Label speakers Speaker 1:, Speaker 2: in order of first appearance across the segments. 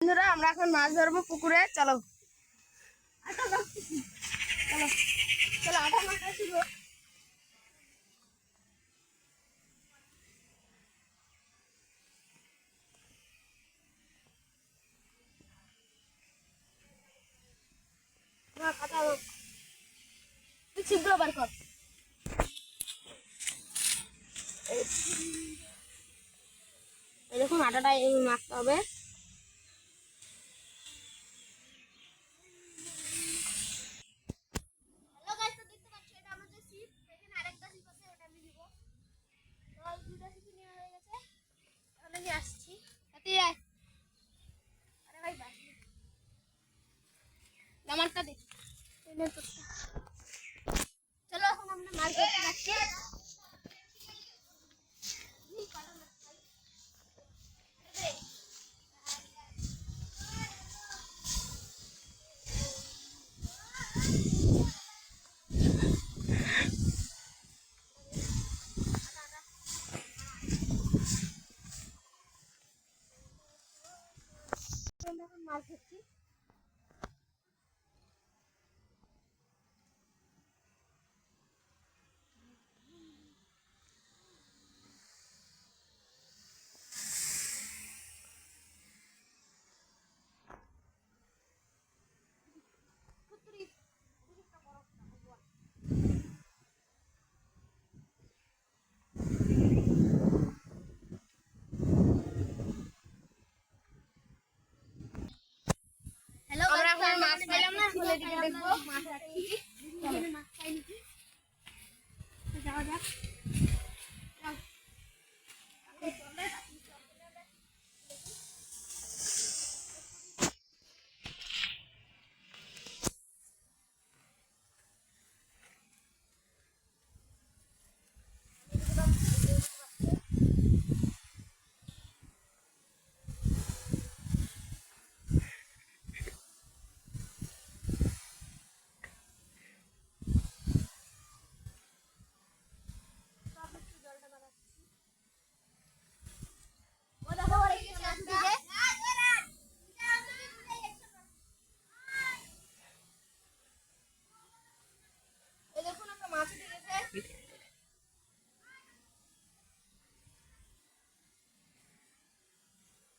Speaker 1: বন্ধুরা আমরা এখন মাছ ধরবো পুকুরে। চলো চলো চলো আটা মাছটা ছিল। ছিপগুলো বার কর। এই দেখুন আটাটা মাখতে হবে। চলো এখন আমরা মাছ ধরতে যাচ্ছি। মাছ ধরছি। আমরা এখন মাছ পাইলাম না, চলে দিকে দেখবো মাছ রাখছি। এখানে মাছ পাইনি, যাওয়া যাক।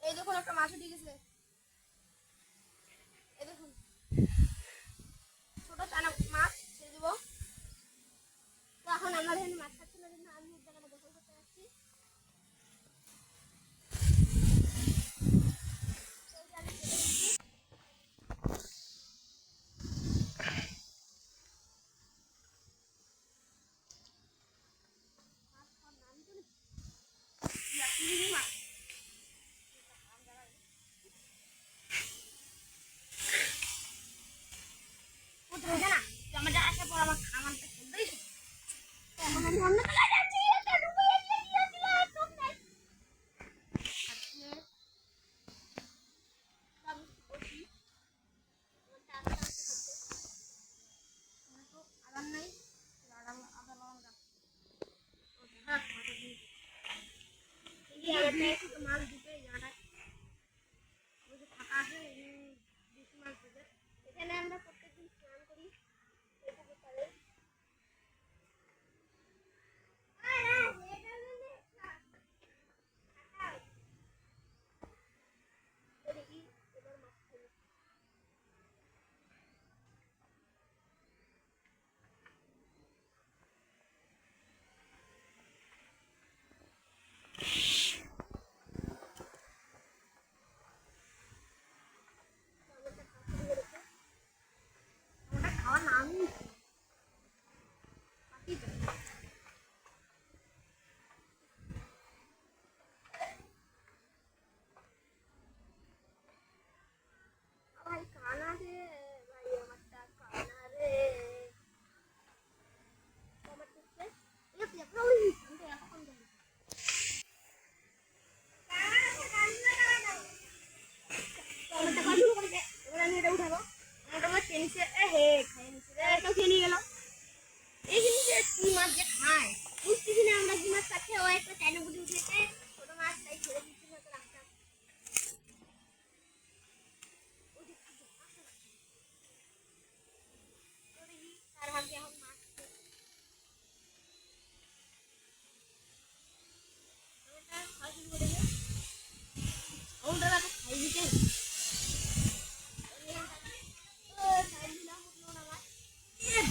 Speaker 1: এই দেখুন একটা মাছ উঠে গেছে। এই দেখুন ছোট চানা মাছ ছেড়ে দেবো। তো এখন আমরা এখানে মাছ খাচ্ছি না, জন্য আমি এক জায়গাটা গোসল করতে যাচ্ছি। মাছ দিতে ফাঁকা আছে, বেশি মাছ দেবে। এখানে আমরা প্রত্যেকদিন স্নান করি।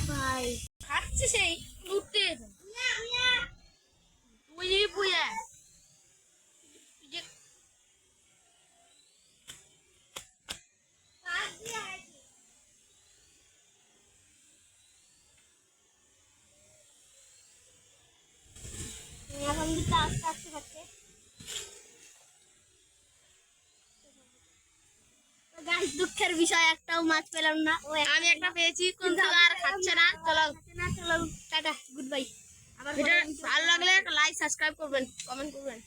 Speaker 1: ভাই খাচ্ছে সেই লুটতে তুই বুয়া এখন দিতে আস্তে আস্তে খাচ্ছে। দুঃখের বিষয় একটাও মাছ পেলাম না। আমি একটা পেয়েছি কিন্তু আর খাচ্ছে না। চলো টাটা, গুড বাই। আবার ভালো লাগলে লাইক সাবস্ক্রাইব করবেন, কমেন্ট করবেন।